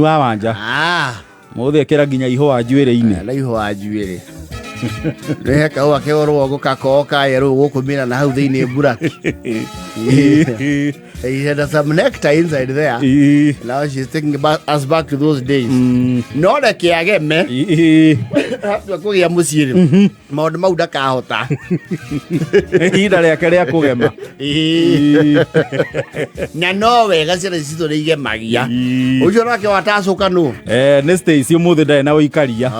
wa wanja mothe ekera ginya ihwa njwire-ini na ihwa njwire reka o akeorwo gukakoka yero gukumira na hau thiini buraki he had some nectar inside there. Now she's taking us back to those days. No da kiageme hatu kugia musiri maundu mau ndakahota ida riake ria kugema na no wega ciana cito ni igemagia ucio nake watacuka nu ne stay cio muthe ndai na uikaria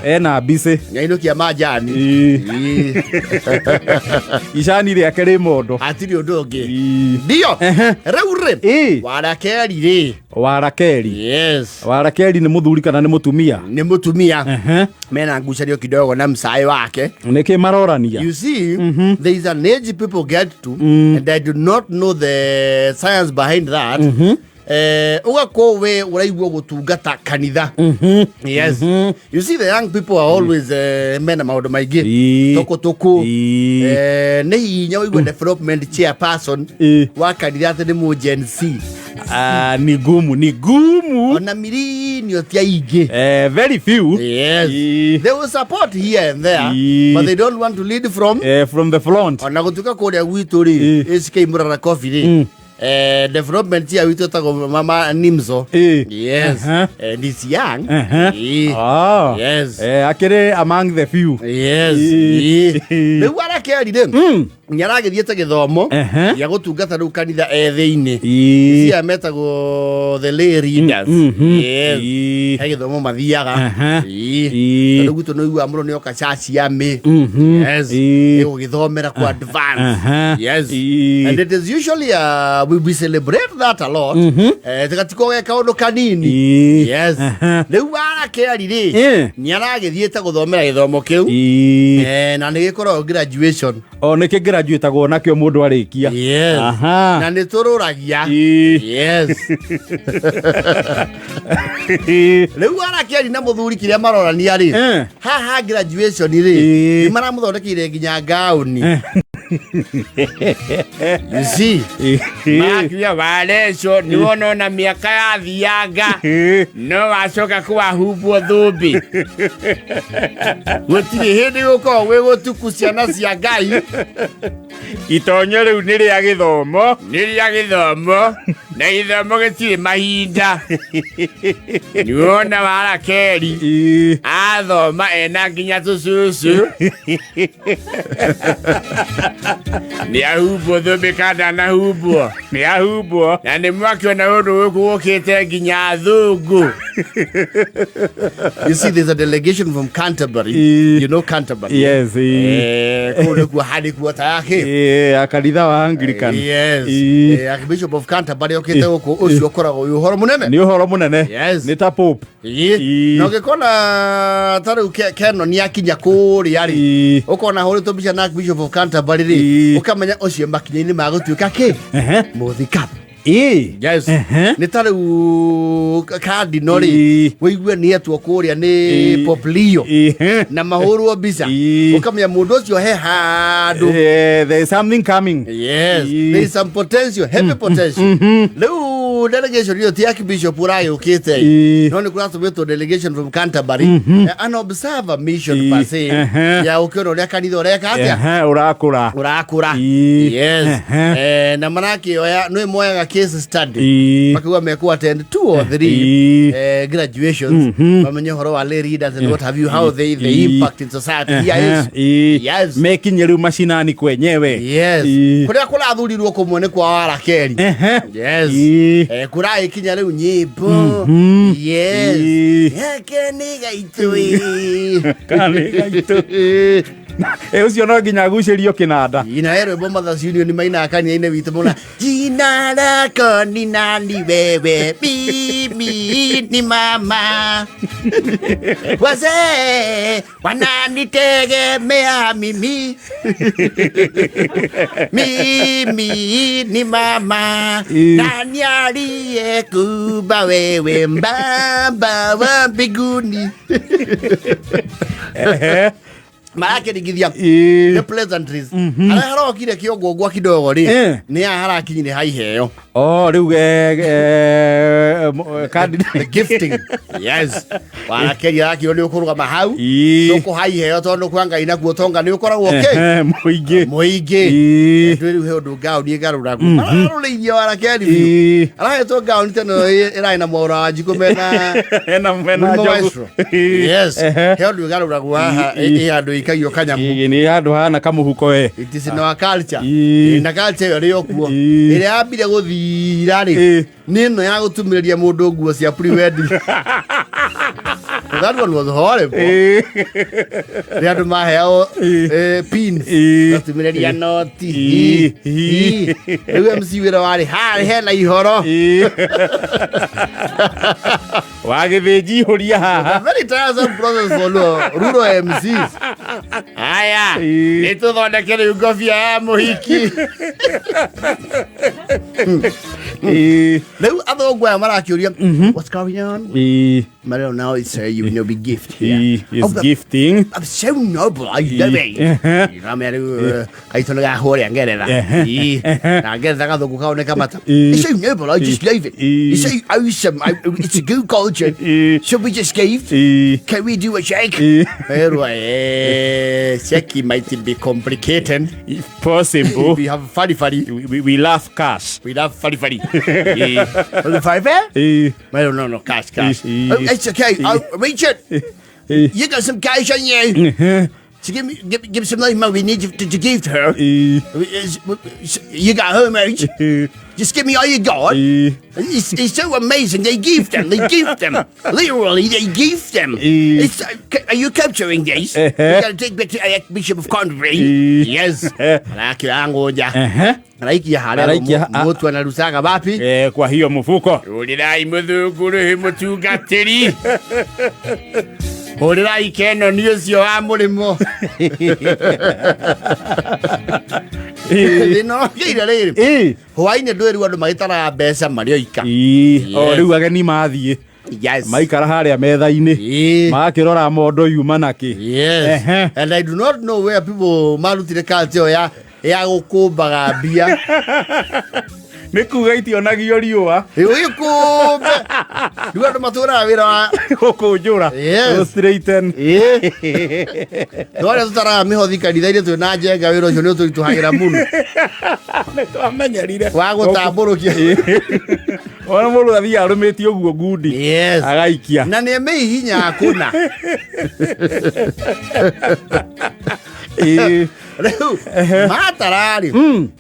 ena bise nyaino kia majani icani riake ri mondo atiri undu ungi ndio reure Warakeri yes Warakeri ni muthuri kana ni mutumia mena ngucario kidogo na msai wake niki marorania you see there is an age people get to and I do not know the science behind that ugako we uraigwo gutungata kanitha yes you see the young people are always mena maundu maingi toko ne hinya wigwa development chairperson wa kanitha ati ni mu Gen Z ni gumu ona mirini otia ingi very few yes they will support here and there but they don't want to lead from the front ona gutuka kuria gwitu ri SK Murara Coffee ri development ya wito tago mama Nimzo yes and it's young yes akere among the few yes le wara keri de nyarage thiete githomo ya gutungata ru kanitha thiini cia metago the lay readers yes he githomo mathiaga ndo gutu no igwa muno ni oka chachi ya me yes ego githomera ku advance yes and it is usually we celebrate that a lot tikatiko geka undu kanini yes riu ara keri ri nyarage thiete guthomera githomo kiu na ni gikoro graduation niki graduate go nakio mundu arikia yes na ni tururagia yes riu ara keri na muthuri kiria marorania ri ha graduation ri ni maramuthondekire nginya gauni you see makia waleso ni wono na miaka ya thianga no wacoka kwa hubo thumbi gutiri hindi guko we gutuku ciana cia Ngai itonyo riu ni ria githomo na githomo gitiri mahinda ni wona Warakeri athoma ena nginya tucucu ni ahubo thumbi kada na hubo na ni mwakiona undu gukite nginya thungu. You see, there's a delegation from Canterbury. You know Canterbury? Yes. Kule kwa hadi kwa yake. Akanitha wa Anglican. Yes. Archbishop of Canterbury okite uko ucio korago uhoro munene. Ni uhoro munene. Yes. Ni ta pope. No gekona taru keno ni akinya kuri yari. Ukona hori to bisha na Archbishop of Canterbury ri. Ukamenya ucio makinya-ini magutuika ki? Muthika. Yes. Ni taru cardinal wigwe ni etwo kuria ni Poplio na mahuru bisa ukamenya mundu ucio he handu there is something coming. Yes. There is some potential, heavy potential. Leo delegation yo ti Archbishop urayo ukite no ni kuratumito delegation from Canterbury an observer mission per se ya ukiro ria kanitha reka atia urakura yes na manake oya no moya case study makiwa mekuwa attend 2 or 3 graduations mamenye horo wa lay readers and what have you how they impact in society yes making you mashinani kwenyewe yes kuria kurathurirwo kumwe ni kwa Warakeri yes kurai kinya riu nyimbo yes kani gaitu ucio no nginya gucirio kinanda ina ero bomba the union ni maina akani ine witu muna jina lako ni nani wewe mimi ni mama wazee wananitegemea mimi mimi ni mama nani aliyekuumba wewe mbaba wa mbinguni marake rigithia the pleasantries ara harokire kiongo gwa kidogo ri ni harakinyire haiheo riu gifting yes warakeria rakio ni ukurugama hau nuko haiheo tondu kwa Ngai na guo tonga ni ukoragwo okay muingi riu he undu ngao ni garuragu araruleirio warakeri arahetwo ngao ni teno ira ina mora wanjiku mena jogu yes he undu garuragu haha andu ikagio kanyamu ni andu hana kamuhuko we it is in our culture na culture rio kuo ire ambire guthira ri ni no ya gutumiria mundu nguo cia pre-wedding that one was horrible andu maheo pins gutumiria noti riu MC wira wari he na ihoro wagithiji huria haha very tiresome process for rural MCs aya itu thondeke riu ngobia ya muhiki riu athongu aya marakiuria what's going on I don't know, it's you will be gift here. Is gifting. I'm so noble, I love it. You know, man, I told you hori angerera. Na angerera kathongu kaoneka mata. It's so noble, I just love it. It's so awesome. It's a good culture. Should we just give? Can we do a shake? Shake might be complicated. If possible. We have funny. We love cash. We love funny. Five? No, cash. It's okay. Richard, you got some cash on you. So give some money. We need you to give to her. You got her, mate. Just give me all you got. It's so amazing. They give them. Literally, they give them. Are you capturing this? We gotta take back to Archbishop of Canterbury. Yes. Raikia harĩa mũtu anarusaga wapi kwa hiyo mfuko ulirai muthunguru he mutungatiri ulirai keno ni ucio wa murimo no gĩire rĩrĩ hwainĩ ndwĩru andũ magĩtara mbeca marĩ oika rĩu ageni mathiĩ yes maikara harĩa metha-inĩ magakĩrora mondo yuma naki yes and I do not know where people marutire culture ya gukumbaga mbia nĩ kuga itionagio riũa ũgĩkũmbe rĩu andũ matũraga wĩra wa gũkũnjũra straighten no arĩa tũtaraga mĩhothi kanitha-inĩ twĩna njenga wĩra ũcio nĩ ũtũritũhagĩra mũno nĩ twamenyerire wa gũtambũrũkia ona mũndũ athiĩ arũmĩtie ũguo ngundi agaikia na nĩ mĩhihinya kũna rĩu matararĩ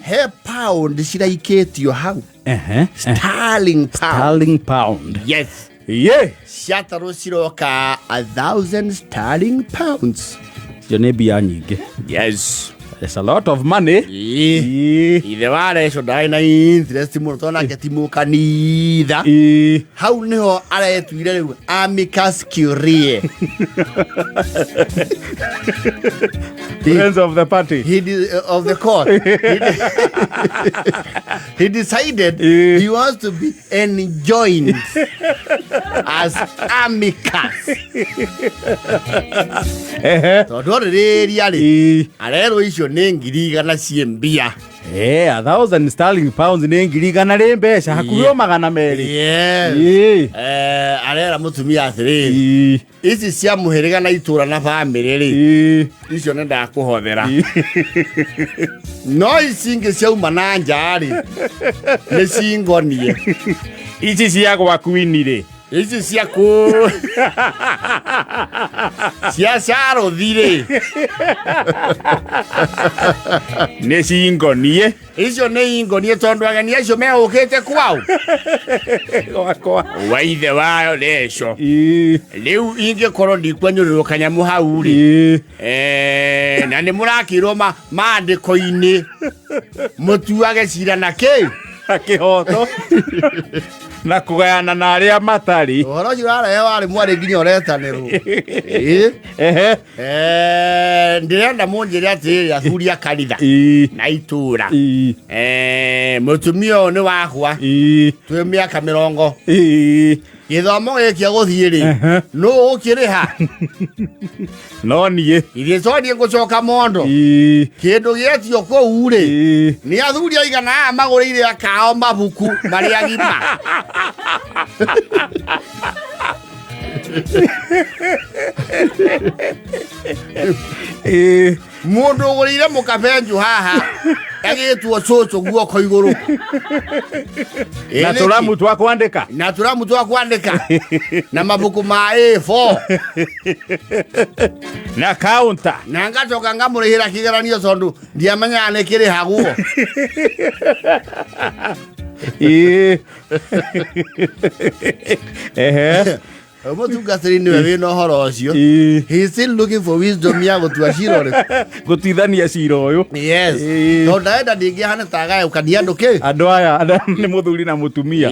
he pound ciraikĩtio hau sterling pound yes ciatarwo ciroka 1,000 sterling pounds cio nĩ mbia nyingĩ yes there's a lot of money ithe wareco ndarĩ na interest mũno tondũ nake ti mũkanitha hau nĩho aretuire rĩu amicus curiae friends of the party of the court he decided he wants to be enjoined as amicus tondũ rĩrĩa rĩ arerwo icio nĩ ngiri igana cia mbia 1,000 sterling pounds nĩ ngiri igana rĩ mbeca hakuhĩ magana merĩ arera mũtumia atĩrĩrĩ ici cia mũhĩrĩga na itũra na bamĩrĩ rĩ icio nĩ ndakũhothera no ici ingĩ ciauma na nja rĩ nĩ cingonie ici cia gwaku ini rĩ ici cia cia carothi-rĩ nĩ cingonie icio nĩ ingonie tondũ ageni acio megũkĩte kwao gwakwa wa ithe wayo leco rĩu ingĩkorwo ndikwenyũrĩrwo kanyamũ hau-rĩ na nĩ mũrakĩrwo maandĩko-inĩ mũtuage cira na kĩ kĩhoto na kũgayana na arĩa matarĩ ũhoro ũcio ũrarehe warĩ mwarĩ nginya ũretanĩrwo ndĩrenda mũnjĩre atĩrĩrĩ athuri a kanitha na itũra mũtumia ũyũ nĩ wakwa twĩ mĩaka 40 githomo giki guthiri no ukiriha no nie igiconi gucoka mondo kindu gietio kou ri ni athuri aigana magurire akao mabuku mari agima mundu ugurire mukabenju haha agitwo coco guoko iguru na turamu twa kwandika na mabuku ma A4 na counter na ngacoka ngamurihira kigeranio tondu ndiamenya nekiri haguo Mutungatiri niwe wina horo ucio. He is still looking for wisdom ya gutua cira ri. Gutithania cira uyu. Yes. No ndaenda ndingi hana tagaya ukania nduki. Andu aya ni muthuri na mutumia.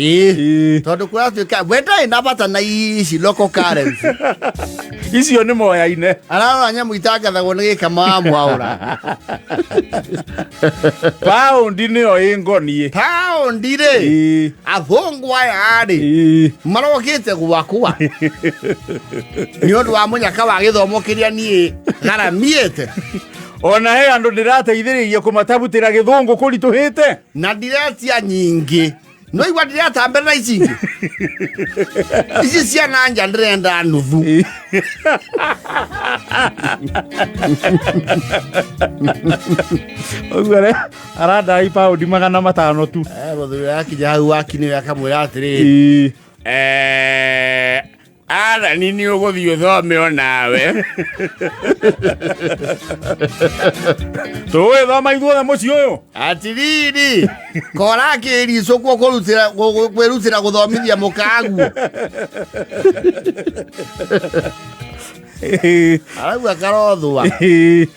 Tondu kuratuika wenda ina bata na ici local currency. Icio ni moya-ine. Ararora nyamu itangathagwo ni gikama mwaura. Paundi niyo ingonie. Paundi ri. Athungwa yari. Marokite gwakua. Ni undu wa munyaka wa githomo kiria nie garamiete. Ona he andu ndirateithiriria kumatabutira githungu kurituhite na ndiretia nyingi no igwa ndiratambira na icingi ici ciana nja ndirenda nuthu ogwere arada ipaundi 500 tu muthuri akinya hau wakinire akamwira atiri ara nini uguthio thome onawe tuwe thoma ithuothe muci uyu atiriri kora kirico kwo kwirutira guthomithia mukagu arauga karothwa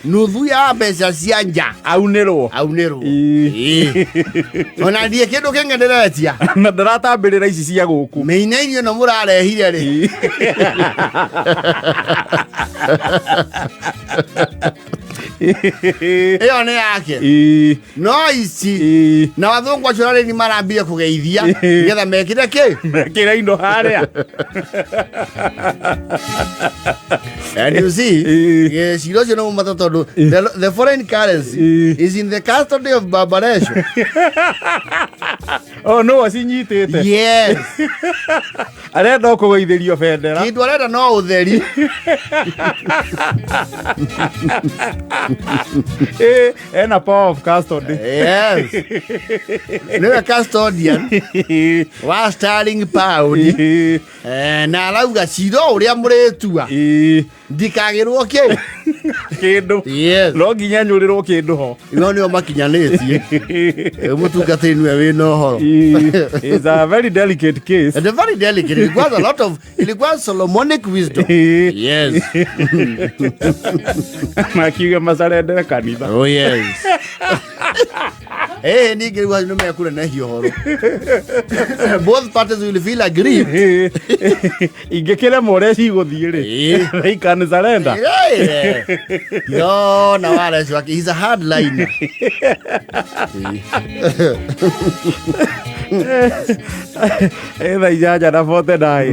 nuthu ya mbeca cia nja aunirwo ona ndie kindu kingenderetia na ndaratambirira ici cia guku meinairio no murarehire ri iyo ni yake no ici na wathungu acio rari ni marambire kugeithia getha mekire mekire indo haria and you see yes you know matatondu the foreign currency is in the custody of Babaresho. Oh no asinyitite yes arenda kugeithirio bendera kindu arenda no utheri ena power of custody yes no custodian wa sterling pound na arauga ciro uria muretua ndikagirwo kindu yes no nginya nyurirwo kindu ho no nio makinyanitie mutungatiri niwe wina horo is a very delicate case and a very delicate it requires a lot of it requires Solomonic wisdom yes makiuga macarendere kanitha oh yes ni ngirwa no mekure na hihoro both parties will feel agree ingekele more ciguthie ri they can surrender yo na wale he's a hardliner tha ijaja na 49